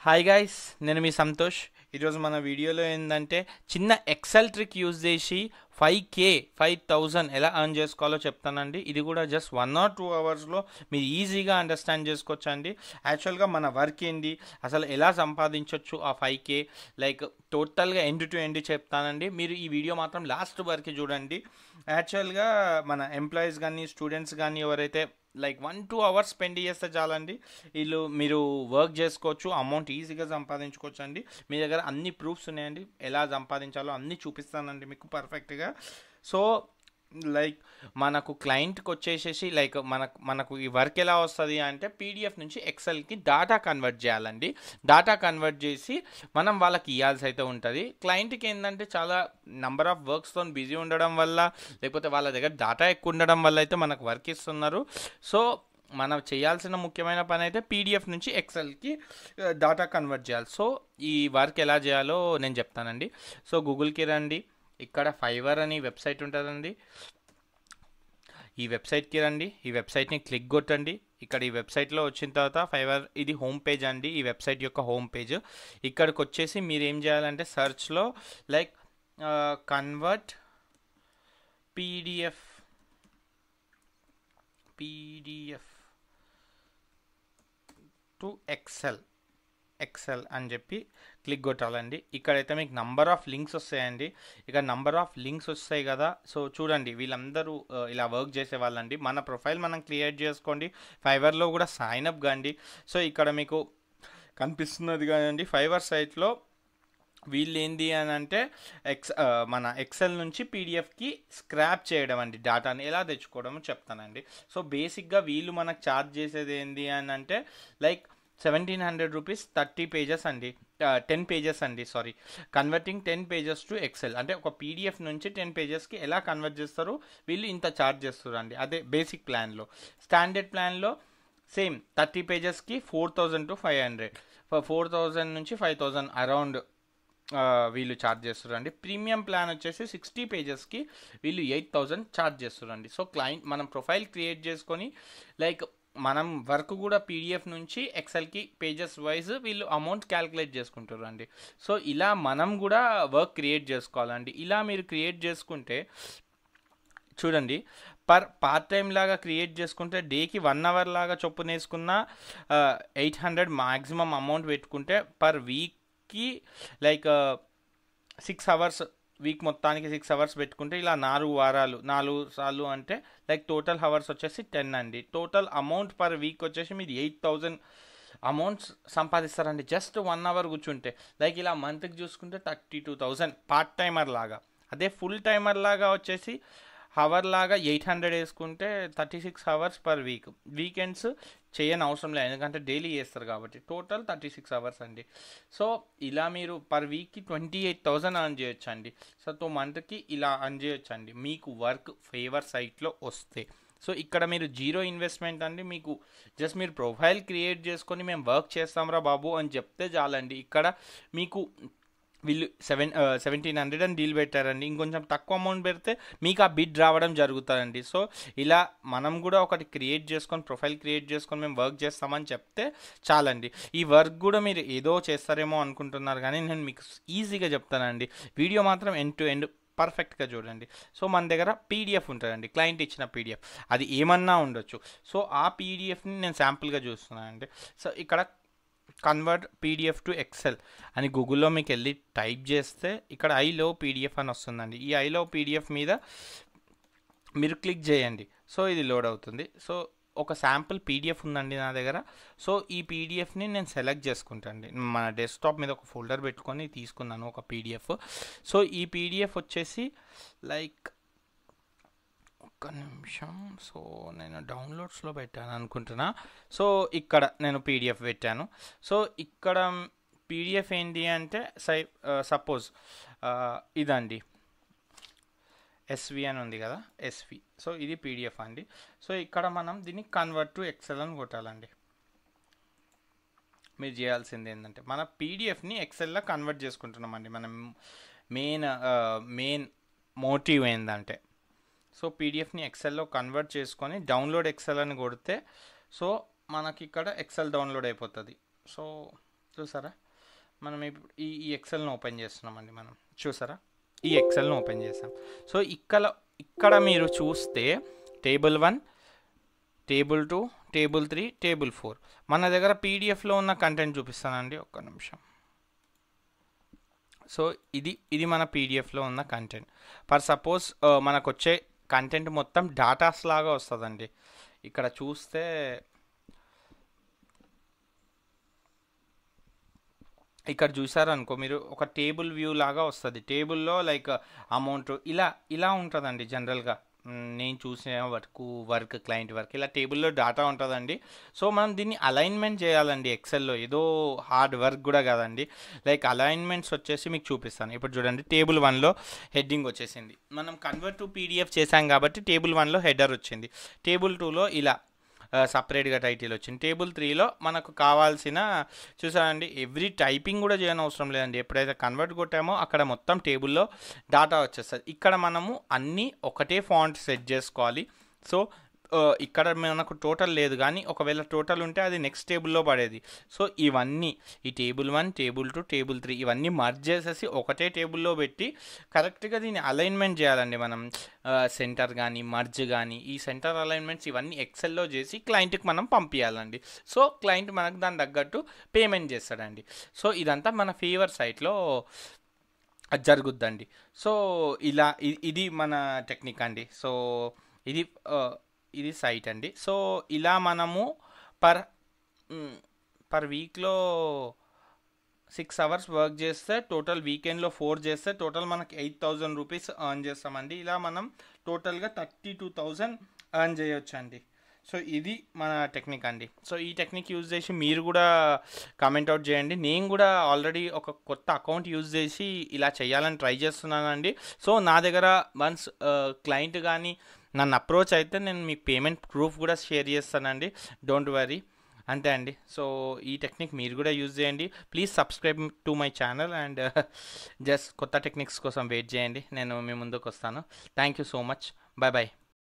Hi guys, నేను మీ సంతోష్. ఈరోజు మన వీడియోలో ఏంటంటే చిన్న ఎక్సెల్ ట్రిక్ యూజ్ చేసి 5,000 ఎలా ఎర్న్ చేసుకోవాలో చెప్తానండి. ఇది కూడా జస్ట్ 1 or 2 అవర్స్లో మీరు ఈజీగా అండర్స్టాండ్ చేసుకోవచ్చండి. యాక్చువల్గా మన వర్క్ ఏంటి, అసలు ఎలా సంపాదించవచ్చు ఆ 5K, లైక్ టోటల్గా ఎండ్ టు ఎండ్ చెప్తానండి. మీరు ఈ వీడియో మాత్రం లాస్ట్ వరకు చూడండి. యాక్చువల్గా మన ఎంప్లాయీస్ కానీ స్టూడెంట్స్ కానీ ఎవరైతే లైక్ 1-2 అవర్స్ స్పెండ్ చేస్తే చాలండి, మీరు వర్క్ చేసుకోవచ్చు, అమౌంట్ ఈజీగా సంపాదించుకోవచ్చు అండి. మీ దగ్గర అన్ని ప్రూఫ్స్ ఉన్నాయండి, ఎలా సంపాదించాలో అన్నీ చూపిస్తానండి మీకు పర్ఫెక్ట్గా. సో లైక్ మనకు క్లయింట్కి వచ్చేసేసి లైక్ మనకు ఈ వర్క్ ఎలా వస్తుంది అంటే పీడిఎఫ్ నుంచి ఎక్సెల్కి డాటా కన్వర్ట్ చేయాలండి. డాటా కన్వర్ట్ చేసి మనం వాళ్ళకి ఇవ్వాల్సి అయితే ఉంటుంది. క్లయింట్కి ఏంటంటే చాలా నెంబర్ ఆఫ్ వర్క్స్తో బిజీ ఉండడం వల్ల, లేకపోతే వాళ్ళ దగ్గర డాటా ఎక్కువ ఉండడం వల్ల అయితే మనకు వర్క్ ఇస్తున్నారు. సో మనం చేయాల్సిన ముఖ్యమైన పని అయితే పీడిఎఫ్ నుంచి ఎక్సెల్కి డాటా కన్వర్ట్ చేయాలి. సో ఈ వర్క్ ఎలా చేయాలో నేను చెప్తానండి. సో గూగుల్కి రండి, ఇక్కడ ఫైవర్ అని వెబ్సైట్ ఉంటుందండి. ఈ వెబ్సైట్కి రండి, ఈ వెబ్సైట్ని క్లిక్ కొట్టండి. ఇక్కడ ఈ వెబ్సైట్లో వచ్చిన తర్వాత ఫైవర్ ఇది హోమ్ పేజ్ అండి, ఈ వెబ్సైట్ యొక్క హోమ్ పేజ్. ఇక్కడికి వచ్చేసి మీరు ఏం చేయాలంటే సర్చ్లో like convert PDF to excel అని చెప్పి క్లిక్ కొట్టాలండి. ఇక్కడైతే మీకు నంబర్ ఆఫ్ లింక్స్ వస్తాయండి. ఇక్కడ నంబర్ ఆఫ్ లింక్స్ వస్తాయి కదా. సో చూడండి, వీళ్ళందరూ ఇలా వర్క్ చేసే వాళ్ళండి. మన ప్రొఫైల్ మనం క్రియేట్ చేసుకోండి, ఫైవర్లో కూడా సైన్ అప్ కాండి. సో ఇక్కడ మీకు కనిపిస్తున్నది కదండి, ఫైవర్ సైట్లో వీళ్ళు ఏంది అని అంటే మన ఎక్సెల్ నుంచి పీడిఎఫ్కి స్క్రాప్ చేయడం అండి, డాటాని ఎలా తెచ్చుకోవడమో చెప్తానండి. సో బేసిక్గా వీళ్ళు మనకు ఛార్జ్ చేసేది ఏంది అని అంటే లైక్ 1,700 రూపీస్ 30 పేజెస్ అండి, 10 పేజెస్ అండి, sorry, converting 10 pages to Excel. అంటే ఒక పీడిఎఫ్ నుంచి 10 పేజెస్కి ఎలా కన్వర్ట్ చేస్తారు వీళ్ళు ఇంత ఛార్జ్ చేస్తారు అండి. అదే బేసిక్ ప్లాన్లో. స్టాండర్డ్ ప్లాన్లో సేమ్ 30 పేజెస్కి 4,000 to 500, 4,000 నుంచి 5,000 అరౌండ్ వీళ్ళు ఛార్జ్ చేస్తారండి. ప్రీమియం ప్లాన్ వచ్చేసి 60 పేజెస్కి వీళ్ళు 8,000 ఛార్జ్ చేస్తారండి. సో క్లయింట్ మనం ప్రొఫైల్ క్రియేట్ చేసుకొని లైక్ మనం వర్క్ కూడా పీడిఎఫ్ నుంచి ఎక్సెల్కి పేజెస్ వైజ్ వీళ్ళు అమౌంట్ క్యాలిక్యులేట్ చేసుకుంటారండి. సో ఇలా మనం కూడా వర్క్ క్రియేట్ చేసుకోవాలండి. ఇలా మీరు క్రియేట్ చేసుకుంటే చూడండి, పార్ట్ టైం లాగా క్రియేట్ చేసుకుంటే డేకి 1 అవర్ లాగా చొప్పున వేసుకున్న 800 మ్యాక్సిమం అమౌంట్ పెట్టుకుంటే పర్ వీక్కి లైక్ 6 అవర్స్, వీక్ మొత్తానికి 6 అవర్స్ పెట్టుకుంటే ఇలా 4 వారాలు 4 సార్లు అంటే లైక్ టోటల్ అవర్స్ వచ్చేసి 10 అండి. టోటల్ అమౌంట్ పర్ వీక్ వచ్చేసి మీరు 8,000 అమౌంట్స్ సంపాదిస్తారండి జస్ట్ 1 అవర్ కూర్చుంటే. లైక్ ఇలా మంత్కి చూసుకుంటే 32,000 పార్ట్ టైమర్ లాగా. అదే ఫుల్ టైమర్ లాగా వచ్చేసి అవర్ లాగా 800 వేసుకుంటే 36 అవర్స్ పర్ వీక్. వీకెండ్స్ చేయని అవసరం లేదు, ఎందుకంటే డైలీ చేస్తారు కాబట్టి. టోటల్ 36 అవర్స్ అండి. సో ఇలా మీరు పర్ వీక్కి 28,000 ఎర్న్ చేయొచ్చు అండి. సో మంత్కి ఇలా ఎర్న్ చేయొచ్చు అండి మీకు వర్క్ ఫేవర్ సైట్లో వస్తే. సో ఇక్కడ మీరు జీరో ఇన్వెస్ట్మెంట్ అండి. మీకు జస్ట్ మీరు ప్రొఫైల్ క్రియేట్ చేసుకొని మేము వర్క్ చేస్తాంరా బాబు అని చెప్తే చాలండి. ఇక్కడ మీకు వీళ్ళు 1,700 అని డీల్ పెట్టారండి. ఇంకొంచెం తక్కువ అమౌంట్ పెడితే మీకు ఆ బిడ్ రావడం జరుగుతుందండి. సో ఇలా మనం కూడా ఒకటి క్రియేట్ చేసుకొని ప్రొఫైల్ క్రియేట్ చేసుకొని మేము వర్క్ చేస్తామని చెప్తే చాలండి. ఈ వర్క్ కూడా మీరు ఏదో చేస్తారేమో అనుకుంటున్నారు, కానీ నేను మీకు ఈజీగా చెప్తానండి. వీడియో మాత్రం ఎండ్ టు ఎండ్ పర్ఫెక్ట్గా చూడండి. సో మన దగ్గర పీడిఎఫ్ ఉంటుందండి, క్లయింట్ ఇచ్చిన పీడిఎఫ్, అది ఏమన్నా ఉండొచ్చు. సో ఆ పీడిఎఫ్ని నేను శాంపుల్గా చూస్తున్నానండి. సో ఇక్కడ కన్వర్ట్ పీడిఎఫ్ టు ఎక్సెల్ అని గూగుల్లో మీకు వెళ్ళి టైప్ చేస్తే ఇక్కడ ఐలో పీడిఎఫ్ అని వస్తుందండి. ఈ ఐలో పీడిఎఫ్ మీద మీరు క్లిక్ చేయండి. సో ఇది లోడ్ అవుతుంది. సో ఒక శాంపుల్ పీడిఎఫ్ ఉందండి నా దగ్గర. సో ఈ పీడిఎఫ్ని నేను సెలెక్ట్ చేసుకుంటానండి. మన డెస్క్టాప్ మీద ఒక ఫోల్డర్ పెట్టుకొని తీసుకున్నాను ఒక పీడిఎఫ్. సో ఈ పీడిఎఫ్ వచ్చేసి లైక్ ఒక్క నిమిషం, సో నేను డౌన్లోడ్స్లో పెట్టాను అనుకుంటున్నా. సో ఇక్కడ నేను పీడిఎఫ్ పెట్టాను. సో ఇక్కడ పీడిఎఫ్ ఏంటి అంటే సపోజ్ ఇదండి, ఎస్వి అని ఉంది కదా, ఎస్వి. సో ఇది పీడిఎఫ్ అండి. సో ఇక్కడ మనం దీన్ని కన్వర్ట్ టు ఎక్సెల్ అని కొట్టాలండి. మీరు చేయాల్సింది ఏంటంటే మన పీడిఎఫ్ని ఎక్సెల్లో కన్వర్ట్ చేసుకుంటున్నామండి. మనం మెయిన్ మోటివ్ ఏంటంటే సో పీడిఎఫ్ని ఎక్సెల్లో కన్వర్ట్ చేసుకొని డౌన్లోడ్ ఎక్సెల్ అని కొడితే సో మనకి ఇక్కడ ఎక్సెల్ డౌన్లోడ్ అయిపోతుంది. సో చూసారా, మనం ఇప్పుడు ఈ ఎక్సెల్ని ఓపెన్ చేస్తున్నామండి. మనం చూసారా, ఈ ఎక్సెల్ని ఓపెన్ చేసాం. సో ఇక్కడ మీరు చూస్తే టేబుల్ 1, టేబుల్ 2, టేబుల్ 3, టేబుల్ 4 మన దగ్గర పీడిఎఫ్లో ఉన్న కంటెంట్ చూపిస్తానండి, ఒక్క నిమిషం. సో ఇది మన పీడిఎఫ్లో ఉన్న కంటెంట్. ఫర్ సపోజ్ మనకు వచ్చే కంటెంట్ మొత్తం డాటాస్ లాగా వస్తుందండి. ఇక్కడ చూస్తే ఇక్కడ చూసారనుకో మీరు, ఒక టేబుల్ వ్యూ లాగా వస్తుంది. టేబుల్లో లైక్ అమౌంట్ ఇలా ఉంటుందండి జనరల్గా. నేను చూసిన వర్క్ క్లయింట్ వర్క్ ఇలా టేబుల్లో డాటా ఉంటుందండి. సో మనం దీన్ని అలైన్మెంట్ చేయాలండి ఎక్సెల్లో. ఏదో హార్డ్ వర్క్ కూడా కాదండి. లైక్ అలైన్మెంట్స్ వచ్చేసి మీకు చూపిస్తాను. ఇప్పుడు చూడండి, టేబుల్ 1లో హెడ్డింగ్ వచ్చేసింది. మనం కన్వర్ట్ టు పీడిఎఫ్ చేసాం కాబట్టి టేబుల్ 1లో హెడర్ వచ్చింది. టేబుల్ 2లో ఇలా సపరేట్గా టైటిల్ వచ్చింది. టేబుల్ 3లో మనకు కావాల్సిన చూసారండి, ఎవ్రీ టైపింగ్ కూడా చేయని అవసరం లేదండి. ఎప్పుడైతే కన్వర్ట్ కొట్టామో అక్కడ మొత్తం టేబుల్లో డాటా వచ్చేస్తుంది. ఇక్కడ మనము అన్నీ ఒకటే ఫాంట్ సెట్ చేసుకోవాలి. సో ఇక్కడ మనకు టోటల్ లేదు, కానీ ఒకవేళ టోటల్ ఉంటే అది నెక్స్ట్ టేబుల్లో పడేది. సో ఇవన్నీ ఈ టేబుల్ 1, టేబుల్ 2, టేబుల్ 3 ఇవన్నీ మర్జ్ చేసేసి ఒకటే టేబుల్లో పెట్టి కరెక్ట్గా దీన్ని అలైన్మెంట్ చేయాలండి. మనం సెంటర్ కానీ మర్జ్ కానీ ఈ సెంటర్ అలైన్మెంట్స్ ఇవన్నీ ఎక్సెల్లో చేసి క్లయింట్కి మనం పంపించాలండి. సో క్లయింట్ మనకు దాని తగ్గట్టు పేమెంట్ చేస్తాడండి. సో ఇదంతా మన ఫీవర్ సైట్లో జరుగుద్దండి. సో ఇలా ఇది మన టెక్నిక్ అండి. సో ఇది సైట్ అండి. సో ఇలా మనము పర్ వీక్లో 6 అవర్స్ వర్క్ చేస్తే, టోటల్ వీకెండ్లో 4 చేస్తే టోటల్ మనకి 8,000 రూపీస్ ఎర్న్ చేస్తామండి. ఇలా మనం టోటల్గా 32,000 ఎర్న్ చేయొచ్చండి. సో ఇది మన టెక్నిక్ అండి. సో ఈ టెక్నిక్ యూజ్ చేసి మీరు కూడా కామెంట్ అవుట్ చేయండి. నేను కూడా ఆల్రెడీ ఒక కొత్త అకౌంట్ యూజ్ చేసి ఇలా చేయాలని ట్రై చేస్తున్నానండి. సో నా దగ్గర వన్స్ క్లయింట్ కానీ నన్ను అప్రోచ్ అయితే నేను మీకు పేమెంట్ ప్రూఫ్ కూడా షేర్ చేస్తానండి. డోంట్ వరీ, అంతే అండి. సో ఈ టెక్నిక్ మీరు కూడా యూజ్ చేయండి. Please subscribe to my channel and just కొత్త టెక్నిక్స్ కోసం వెయిట్ చేయండి. నేను మీ ముందుకు వస్తాను. Thank you so much. Bye bye.